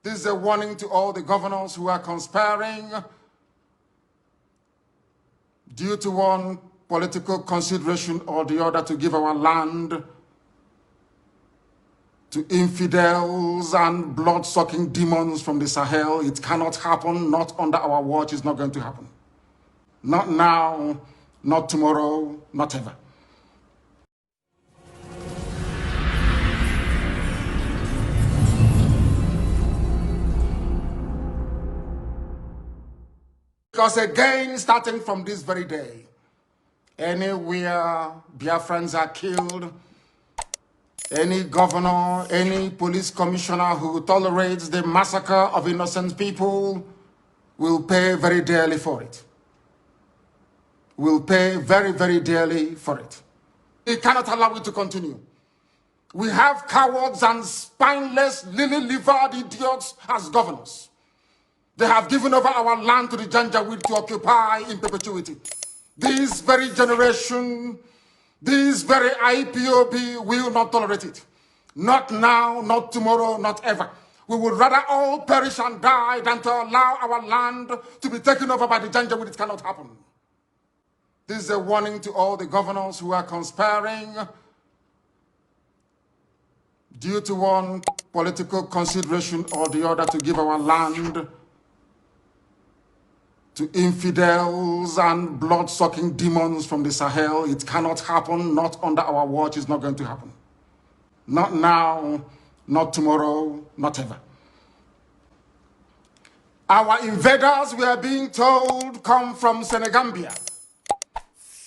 This is a warning to all the governors who are conspiring due to one political consideration or the other to give our land to infidels and blood-sucking demons from the Sahel. It cannot happen, not under our watch. It's not going to happen. Not now, not tomorrow, not ever. Because again, starting from this very day, anywhere Biafrans are killed, any governor, any police commissioner who tolerates the massacre of innocent people will pay very dearly for it. Will pay very, very dearly for it. We cannot allow it to continue. We have cowards and spineless, lily-livered idiots as governors. They have given over our land to the Janjaweed to occupy in perpetuity. This very generation, this very IPOB will not tolerate it. Not now, not tomorrow, not ever. We would rather all perish and die than to allow our land to be taken over by the Janjaweed. It cannot happen. This is a warning to all the governors who are conspiring due to one political consideration or the other to give our land to infidels and blood-sucking demons from the Sahel. It cannot happen, not under our watch. It's not going to happen. Not now, not tomorrow, not ever. Our invaders, we are being told, come from Senegambia.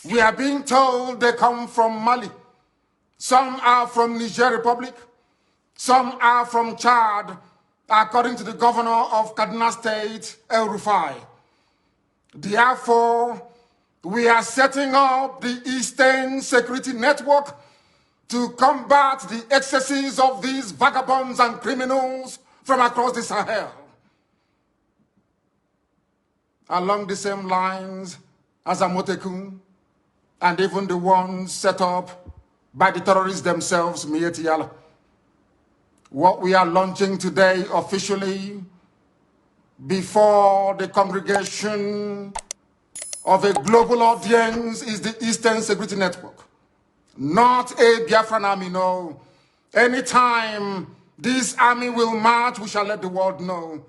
We are being told they come from Mali. Some are from Niger Republic. Some are from Chad, according to the governor of Kaduna State, El Rufai. Therefore, we are setting up the Eastern Security Network to combat the excesses of these vagabonds and criminals from across the Sahel. Along the same lines as Amotekun, and even the ones set up by the terrorists themselves, Miyetti Allah. What we are launching today officially before the congregation of a global audience is the Eastern Security Network. Not a Biafran army, no. Anytime this army will march, we shall let the world know.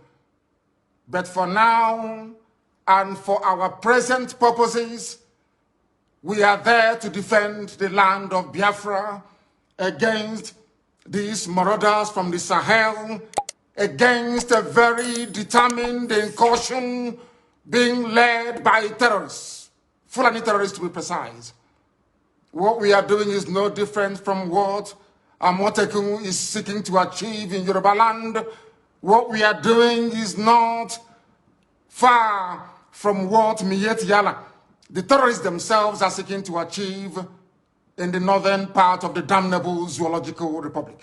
But for now, and for our present purposes, we are there to defend the land of Biafra against these marauders from the Sahel, against a very determined incursion being led by terrorists, Fulani terrorists to be precise. What we are doing is no different from what Amotekun is seeking to achieve in Yoruba land. What we are doing is not far from what Miyetti Allah, the terrorists themselves, are seeking to achieve in the northern part of the damnable Zoological Republic.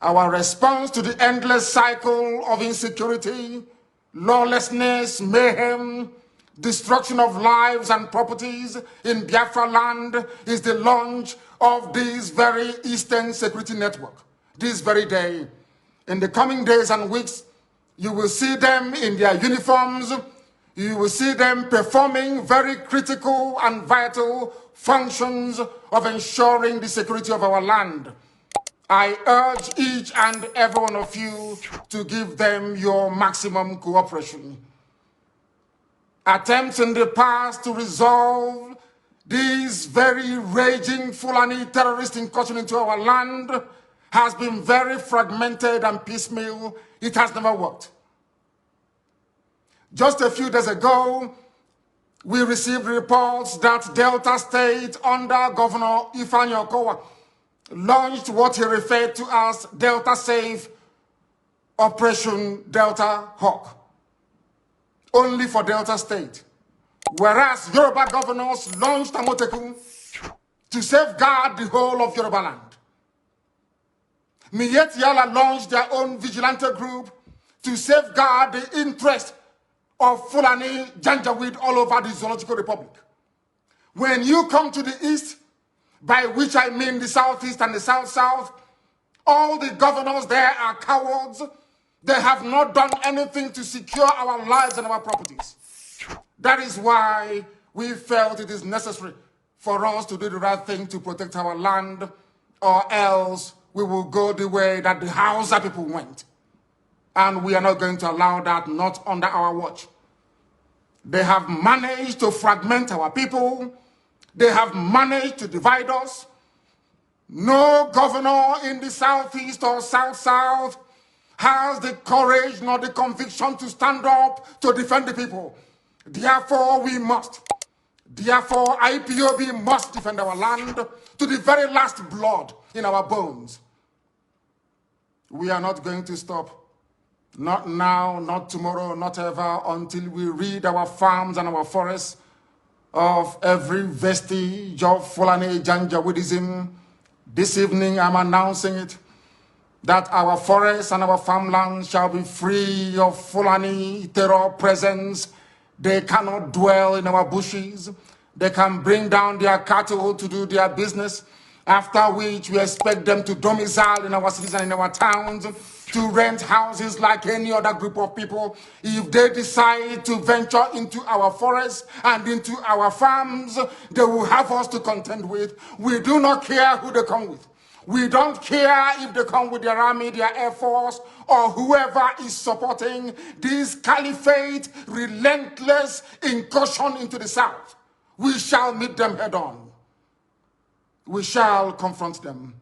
Our response to the endless cycle of insecurity, lawlessness, mayhem, destruction of lives and properties in Biafra land is the launch of this very Eastern Security Network. This very day, in the coming days and weeks, you will see them in their uniforms. You will see them performing very critical and vital functions of ensuring the security of our land. I urge each and every one of you to give them your maximum cooperation. Attempts in the past to resolve these very raging Fulani terrorist incursion into our land has been very fragmented and piecemeal. It has never worked. Just a few days ago, we received reports that Delta State, under Governor Ifeanyi Okowa, launched what he referred to as Delta Safe Operation Delta Hawk, only for Delta State. Whereas Yoruba governors launched Amotekun to safeguard the whole of Yoruba land. Miyetti Allah launched their own vigilante group to safeguard the interest of Fulani Janjaweed all over the Zoological Republic. When you come to the east, by which I mean the southeast and the south-south, all the governors there are cowards. They have not done anything to secure our lives and our properties. That is why we felt it is necessary for us to do the right thing to protect our land, or else we will go the way that the Hausa people went. And we are not going to allow that, not under our watch. They have managed to fragment our people. They have managed to divide us. No governor in the southeast or south-south has the courage nor the conviction to stand up to defend the people. Therefore, we must. Therefore, IPOB must defend our land to the very last blood in our bones. We are not going to stop. Not now, not tomorrow, not ever, until we rid our farms and our forests of every vestige of Fulani Janjaweedism. This evening, I'm announcing it, that our forests and our farmlands shall be free of Fulani terror presence. They cannot dwell in our bushes. They can bring down their cattle to do their business, after which we expect them to domicile in our cities and in our towns, to rent houses like any other group of people. If they decide to venture into our forests and into our farms, they will have us to contend with. We do not care who they come with. We don't care if they come with their army, their air force, or whoever is supporting this caliphate relentless incursion into the south. We shall meet them head on. We shall confront them.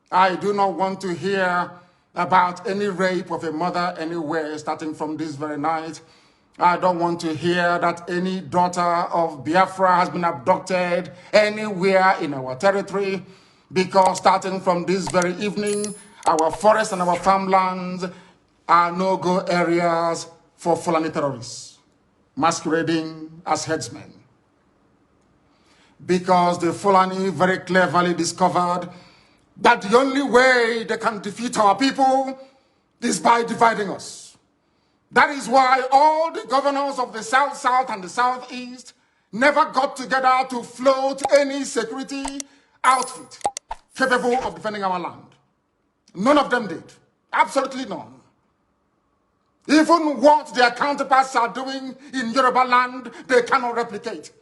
I do not want to hear about any rape of a mother anywhere starting from this very night. I don't want to hear that any daughter of Biafra has been abducted anywhere in our territory, because starting from this very evening, our forests and our farmlands are no-go areas for Fulani terrorists masquerading as headsmen. Because the Fulani very cleverly discovered that the only way they can defeat our people is by dividing us. That is why all the governors of the South-South and the Southeast never got together to float any security outfit capable of defending our land. None of them did. Absolutely none. Even what their counterparts are doing in Yoruba land, they cannot replicate.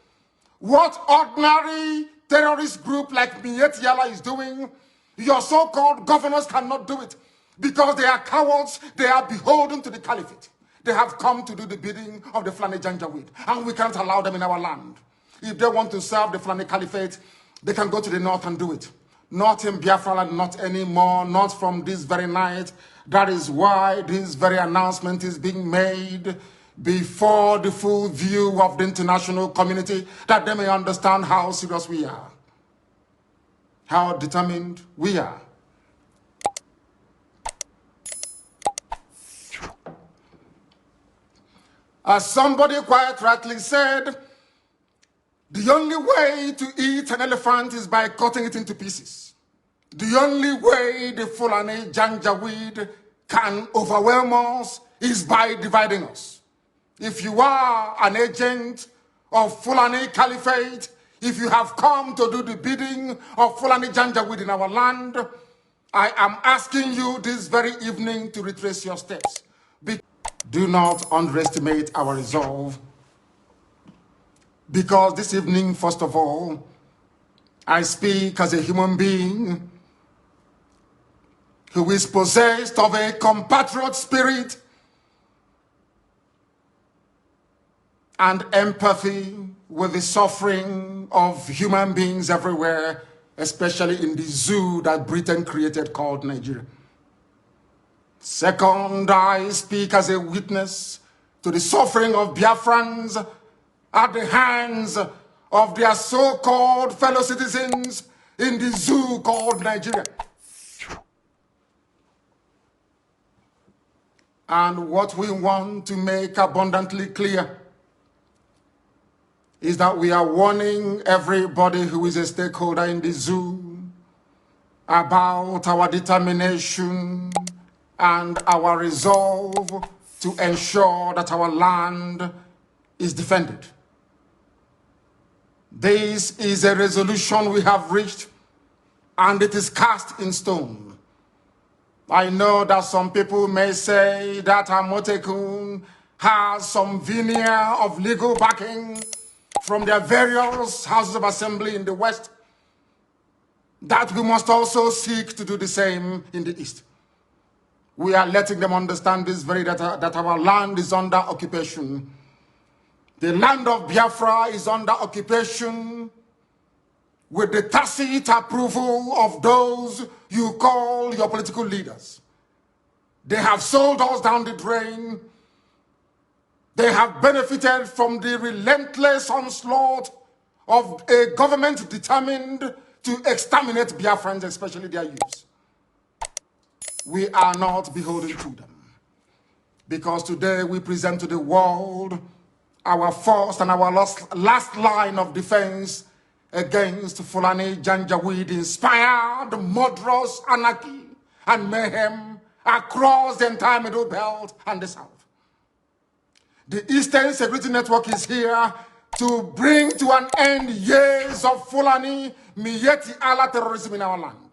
What ordinary terrorist group like Miet Yala is doing, your so-called governors cannot do it, because they are cowards. They are beholden to the caliphate. They have come to do the bidding of the Fulani Janjaweed, and we can't allow them in our land. If they want to serve the Fulani caliphate, they can go to the north and do it. Not in Biafra land, not anymore, not from this very night. That is why this very announcement is being made before the full view of the international community, that they may understand how serious we are, how determined we are. As somebody quite rightly said, the only way to eat an elephant is by cutting it into pieces. The only way the Fulani Janjaweed can overwhelm us is by dividing us. If you are an agent of Fulani Caliphate, if you have come to do the bidding of Fulani Janjaweed in our land, I am asking you this very evening to retrace your steps. Do not underestimate our resolve, because this evening, first of all, I speak as a human being who is possessed of a compatriot spirit and empathy with the suffering of human beings everywhere, especially in the zoo that Britain created called Nigeria. Second, I speak as a witness to the suffering of Biafrans at the hands of their so-called fellow citizens in the zoo called Nigeria. And what we want to make abundantly clear is that we are warning everybody who is a stakeholder in the zoo about our determination and our resolve to ensure that our land is defended. This is a resolution we have reached, and it is cast in stone. I know that some people may say that Amotekun has some veneer of legal backing from their various houses of assembly in the West, that we must also seek to do the same in the East. We are letting them understand this very that our land is under occupation. The land of Biafra is under occupation with the tacit approval of those you call your political leaders. They have sold us down the drain. They have benefited from the relentless onslaught of a government determined to exterminate Biafrans, especially their youths. We are not beholden to them, because today we present to the world our first and our last line of defense against Fulani Janjaweed-inspired murderous anarchy and mayhem across the entire Middle Belt and the South. The Eastern Security Network is here to bring to an end years of Fulani Miyetti Allah terrorism in our land.